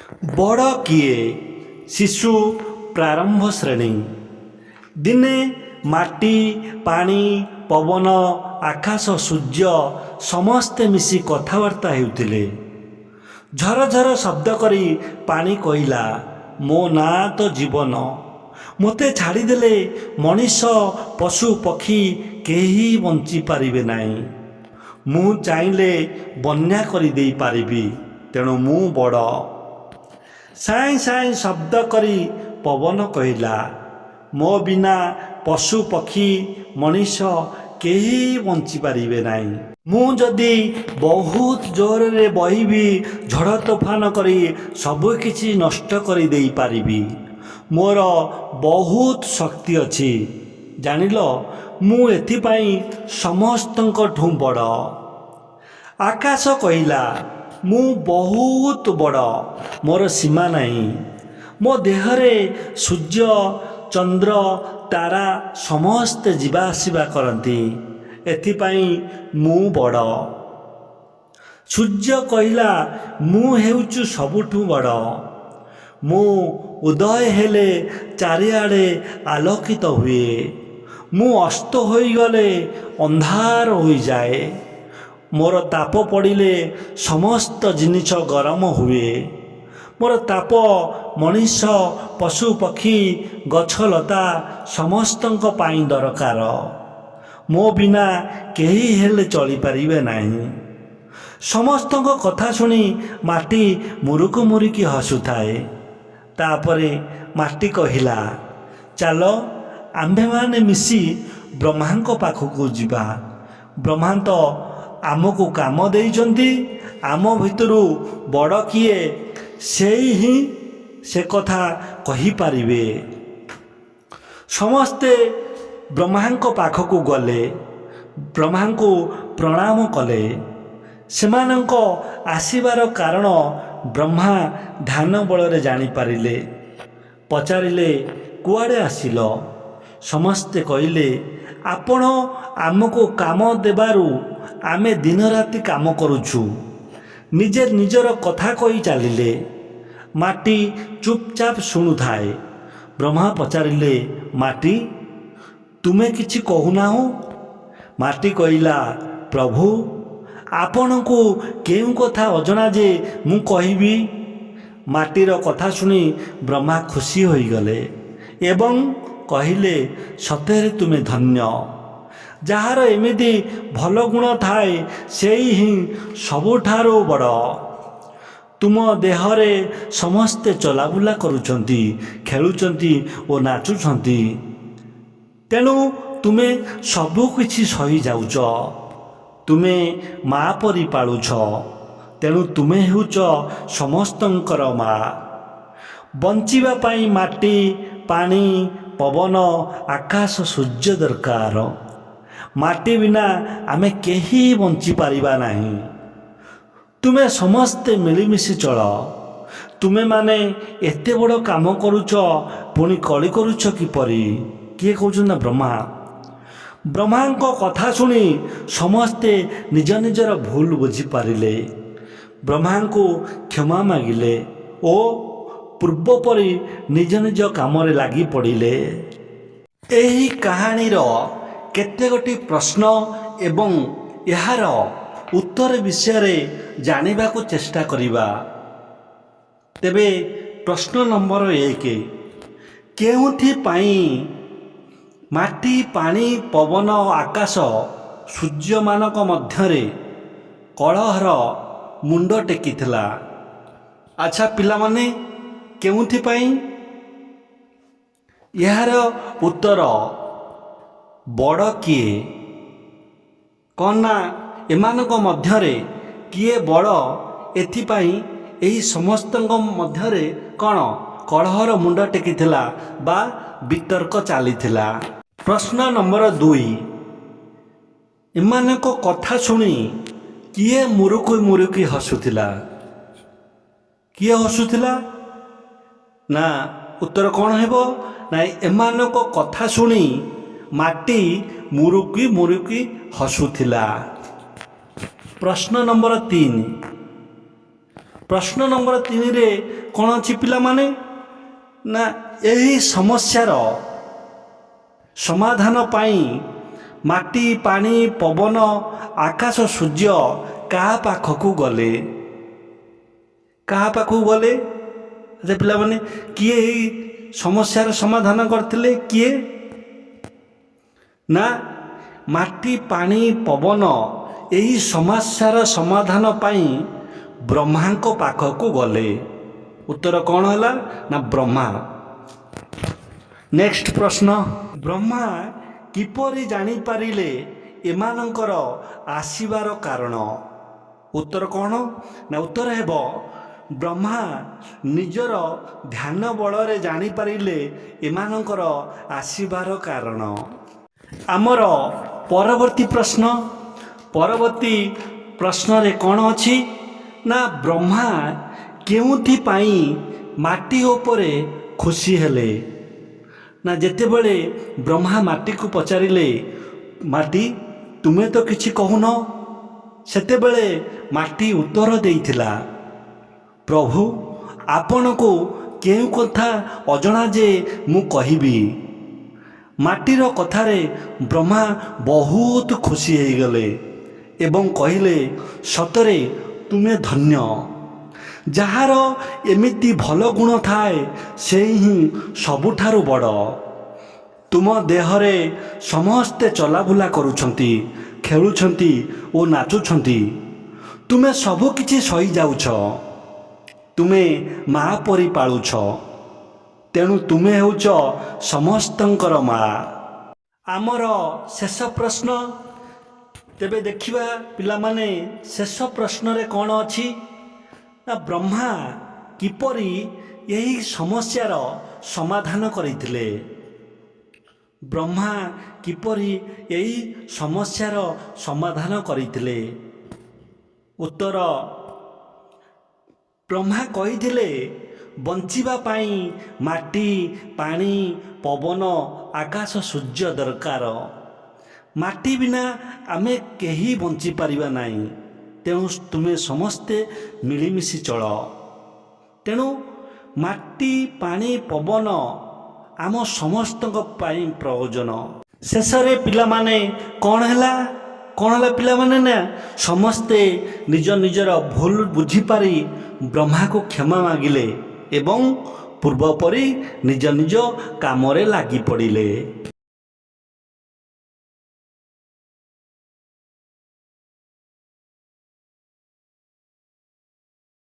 ବଡ଼ କିଏ? ଶିଶୁ ପ୍ରାରମ୍ଭ ଶ୍ରେଣୀ। ଦିନେ ମାଟି, ପାଣି, ପବନ, ଆକାଶ, ସୂର୍ଯ୍ୟ ସମସ୍ତେ ମିଶି କଥାବାର୍ତ୍ତା ହେଉଥିଲେ। ଝରଝର ଶବ୍ଦ କରି ପାଣି କହିଲା, ମୋ ନାଁ ତ ଜୀବନ। ମୋତେ ଛାଡ଼ିଦେଲେ ମଣିଷ, ପଶୁ, ପକ୍ଷୀ କେହି ବଞ୍ଚିପାରିବେ ନାହିଁ। ମୁଁ ଚାହିଁଲେ ବନ୍ୟା କରିଦେଇପାରିବି, ତେଣୁ ମୁଁ ବଡ଼। ସାଇଁ ସାଇଁ ଶବ୍ଦ କରି ପବନ କହିଲା, ମୋ ବିନା ପଶୁ, ପକ୍ଷୀ, ମଣିଷ କେହି ବଞ୍ଚିପାରିବେ ନାହିଁ। ମୁଁ ଯଦି ବହୁତ ଜୋରରେ ବହିବି, ଝଡ଼ ତୋଫାନ କରି ସବୁକିଛି ନଷ୍ଟ କରିଦେଇପାରିବି। ମୋର ବହୁତ ଶକ୍ତି ଅଛି, ଜାଣିଲ। ମୁଁ ଏଥିପାଇଁ ସମସ୍ତଙ୍କଠୁ ବଡ଼। ଆକାଶ କହିଲା, ମୁଁ ବହୁତ ବଡ଼, ମୋର ସୀମା ନାହିଁ। ମୋ ଦେହରେ ସୂର୍ଯ୍ୟ, ଚନ୍ଦ୍ର, ତାରା ସମସ୍ତେ ଯିବା ଆସିବା କରନ୍ତି, ଏଥିପାଇଁ ମୁଁ ବଡ଼। ସୂର୍ଯ୍ୟ କହିଲା, ମୁଁ ହେଉଛି ସବୁଠୁ ବଡ଼। ମୁଁ ଉଦୟ ହେଲେ ଚାରିଆଡ଼େ ଆଲୋକିତ ହୁଏ। ମୁଁ ଅସ୍ତ ହୋଇଗଲେ ଅନ୍ଧାର ହୋଇଯାଏ। ମୋର ତାପ ପଡ଼ିଲେ ସମସ୍ତ ଜିନିଷ ଗରମ ହୁଏ। ମୋର ତାପ ମଣିଷ, ପଶୁ, ପକ୍ଷୀ, ଗଛଲତା ସମସ୍ତଙ୍କ ପାଇଁ ଦରକାର। ମୋ ବିନା କେହି ହେଲେ ଚଳିପାରିବେ ନାହିଁ। ସମସ୍ତଙ୍କ କଥା ଶୁଣି ମାଟି ମୁରୁକି ମୁରୁକି ହସୁଥାଏ। ତାପରେ ମାଟି କହିଲା, ଚାଲ ଆମ୍ଭେମାନେ ମିଶି ବ୍ରହ୍ମାଙ୍କ ପାଖକୁ ଯିବା। ବ୍ରହ୍ମା ତ ଆମକୁ କାମ ଦେଇଛନ୍ତି। ଆମ ଭିତରୁ ବଡ଼ କିଏ, ସେଇ ହିଁ ସେ କଥା କହିପାରିବେ। ସମସ୍ତେ ବ୍ରହ୍ମାଙ୍କ ପାଖକୁ ଗଲେ, ବ୍ରହ୍ମାଙ୍କୁ ପ୍ରଣାମ କଲେ। ସେମାନଙ୍କ ଆସିବାର କାରଣ ବ୍ରହ୍ମା ଧ୍ୟାନ ବଳରେ ଜାଣିପାରିଲେ। ପଚାରିଲେ, କୁଆଡ଼େ ଆସିଲ? ସମସ୍ତେ କହିଲେ, ଆପଣ ଆମକୁ କାମ ଦେବାରୁ ଆମେ ଦିନରାତି କାମ କରୁଛୁ। ନିଜେ ନିଜର କଥା କହି ଚାଲିଲେ। ମାଟି ଚୁପଚାପ ଶୁଣୁଥାଏ। ବ୍ରହ୍ମା ପଚାରିଲେ, ମାଟି, ତୁମେ କିଛି କହୁନାହଁ? ମାଟି କହିଲା, ପ୍ରଭୁ, ଆପଣଙ୍କୁ କେଉଁ କଥା ଅଜଣା ଯେ ମୁଁ କହିବି? ମାଟିର କଥା ଶୁଣି ବ୍ରହ୍ମା ଖୁସି ହୋଇଗଲେ ଏବଂ କହିଲେ, ସତରେ ତୁମେ ଧନ୍ୟ। ଯାହାର ଏମିତି ଭଲ ଗୁଣ ଥାଏ, ସେଇ ହିଁ ସବୁଠାରୁ ବଡ଼। ତୁମ ଦେହରେ ସମସ୍ତେ ଚଲାବୁଲା କରୁଛନ୍ତି, ଖେଳୁଛନ୍ତି ଓ ନାଚୁଛନ୍ତି। ତେଣୁ ତୁମେ ସବୁକିଛି ସହିଯାଉଛ। ତୁମେ ମା ପରି ପାଳୁଛ, ତେଣୁ ତୁମେ ହେଉଛ ସମସ୍ତଙ୍କର ମା। ବଞ୍ଚିବା ପାଇଁ ମାଟି, ପାଣି, ପବନ, ଆକାଶ, ସୂର୍ଯ୍ୟ ଦରକାର। ମାଟି ବିନା ଆମେ କେହି ବଞ୍ଚିପାରିବା ନାହିଁ। ତୁମେ ସମସ୍ତେ ମିଳିମିଶି ଚଳ। ତୁମେମାନେ ଏତେ ବଡ଼ କାମ କରୁଛ, ପୁଣି କଳି କରୁଛ କିପରି? କିଏ କହୁଛନ୍ତି ନା ବ୍ରହ୍ମା। ବ୍ରହ୍ମାଙ୍କ କଥା ଶୁଣି ସମସ୍ତେ ନିଜ ନିଜର ଭୁଲ ବୁଝିପାରିଲେ। ବ୍ରହ୍ମାଙ୍କୁ କ୍ଷମା ମାଗିଲେ ଓ ପୂର୍ବ ପରି ନିଜ ନିଜ କାମରେ ଲାଗି ପଡ଼ିଲେ। ଏହି କାହାଣୀର କେତେଗୋଟି ପ୍ରଶ୍ନ ଏବଂ ଏହାର ଉତ୍ତର ବିଷୟରେ ଜାଣିବାକୁ ଚେଷ୍ଟା କରିବା। ତେବେ ପ୍ରଶ୍ନ ନମ୍ବର 1, କେଉଁଥିପାଇଁ ମାଟି, ପାଣି, ପବନ, ଆକାଶ, ସୂର୍ଯ୍ୟମାନଙ୍କ ମଧ୍ୟରେ କଳହର ମୁଣ୍ଡ ଟେକିଥିଲା? ଆଚ୍ଛା ପିଲାମାନେ, କେଉଁଥିପାଇଁ? ଏହାର ଉତ୍ତର, ବଡ଼ କିଏ? କ'ଣ ନା ଏମାନଙ୍କ ମଧ୍ୟରେ କିଏ ବଡ଼, ଏଥିପାଇଁ ଏହି ସମସ୍ତଙ୍କ ମଧ୍ୟରେ କ'ଣ କଳହର ମୁଣ୍ଡ ଟେକିଥିଲା ବା ବିତର୍କ ଚାଲିଥିଲା। ପ୍ରଶ୍ନ ନମ୍ବର 2, ଏମାନଙ୍କ କଥା ଶୁଣି କିଏ ମୁରୁକି ମୁରୁକି ହସୁଥିଲା? କିଏ ହସୁଥିଲା? ନା ଉତ୍ତର କ'ଣ ହେବ? ନା ଏମାନଙ୍କ କଥା ଶୁଣି ମାଟି ମୁରୁକି ମୁରୁକି ହସୁଥିଲା। ପ୍ରଶ୍ନ ନମ୍ବର 3, ପ୍ରଶ୍ନ ନମ୍ବର 3ରେ କ'ଣ ଅଛି ପିଲାମାନେ? ନା ଏହି ସମସ୍ୟାର ସମାଧାନ ପାଇଁ ମାଟି, ପାଣି, ପବନ, ଆକାଶ, ସୂର୍ଯ୍ୟ କାହା ପାଖକୁ ଗଲେ? କାହା ପାଖକୁ ଗଲେ? ଯେ ପିଲାମାନେ, କିଏ ଏହି ସମସ୍ୟାର ସମାଧାନ କରିଥିଲେ? କିଏ? ନା ମାଟି, ପାଣି, ପବନ ଏହି ସମସ୍ୟାର ସମାଧାନ ପାଇଁ ବ୍ରହ୍ମାଙ୍କ ପାଖକୁ ଗଲେ। ଉତ୍ତର କ'ଣ ହେଲା? ନା ବ୍ରହ୍ମା। ନେକ୍ସଟ ପ୍ରଶ୍ନ, ବ୍ରହ୍ମା କିପରି ଜାଣିପାରିଲେ ଏମାନଙ୍କର ଆସିବାର କାରଣ? ଉତ୍ତର କ'ଣ? ନା ଉତ୍ତର ହେବ ବ୍ରହ୍ମା ନିଜର ଧ୍ୟାନ ବଳରେ ଜାଣିପାରିଲେ ଏମାନଙ୍କର ଆସିବାର କାରଣ। ଆମର ପରବର୍ତ୍ତୀ ପ୍ରଶ୍ନରେ କ'ଣ ଅଛି? ନା ବ୍ରହ୍ମା କେଉଁଥିପାଇଁ ମାଟି ଉପରେ ଖୁସି ହେଲେ? ନା ଯେତେବେଳେ ବ୍ରହ୍ମା ମାଟିକୁ ପଚାରିଲେ, ମାଟି ତୁମେ ତ କିଛି କହୁନ, ସେତେବେଳେ ମାଟି ଉତ୍ତର ଦେଇଥିଲା, ପ୍ରଭୁ ଆପଣଙ୍କୁ କେଉଁ କଥା ଅଜଣା ଯେ ମୁଁ କହିବି। ମାଟିର କଥାରେ ବ୍ରହ୍ମା ବହୁତ ଖୁସି ହେଇଗଲେ ଏବଂ କହିଲେ, ସତରେ ତୁମେ ଧନ୍ୟ। ଯାହାର ଏମିତି ଭଲ ଗୁଣ ଥାଏ ସେ ହିଁ ସବୁଠାରୁ ବଡ଼। ତୁମ ଦେହରେ ସମସ୍ତେ ଚଲାବୁଲା କରୁଛନ୍ତି, ଖେଳୁଛନ୍ତି ଓ ନାଚୁଛନ୍ତି। ତୁମେ ସବୁକିଛି ସହିଯାଉଛ। ତୁମେ ମା ପରି ପାଳୁଛ। ତେଣୁ ତୁମେ ହେଉଛ ସମସ୍ତଙ୍କର ମା। ଆମର ଶେଷ ପ୍ରଶ୍ନ। ତେବେ ଦେଖିବା ପିଲାମାନେ, ଶେଷ ପ୍ରଶ୍ନରେ କ'ଣ ଅଛି? ନା ବ୍ରହ୍ମା କିପରି ଏହି ସମସ୍ୟାର ସମାଧାନ କରିଥିଲେ? ବ୍ରହ୍ମା କିପରି ଏହି ସମସ୍ୟାର ସମାଧାନ କରିଥିଲେ? ଉତ୍ତର, ବ୍ରହ୍ମା କହିଥିଲେ, ବଞ୍ଚିବା ପାଇଁ ମାଟି, ପାଣି, ପବନ, ଆକାଶ, ସୂର୍ଯ୍ୟ ଦରକାର। ମାଟି ବିନା ଆମେ କେହି ବଞ୍ଚିପାରିବା ନାହିଁ। ତେଣୁ ତୁମେ ସମସ୍ତେ ମିଳିମିଶି ଚଳ। ତେଣୁ ମାଟି, ପାଣି, ପବନ ଆମ ସମସ୍ତଙ୍କ ପାଇଁ ପ୍ରୟୋଜନ। ଶେଷରେ ପିଲାମାନେ କ'ଣ ହେଲା ପିଲାମାନେ? ନା ସମସ୍ତେ ନିଜ ନିଜର ଭୁଲ ବୁଝିପାରି ବ୍ରହ୍ମାକୁ କ୍ଷମା ମାଗିଲେ ଏବଂ ପୂର୍ବ ପରି ନିଜ ନିଜ କାମରେ ଲାଗି ପଡ଼ିଲେ।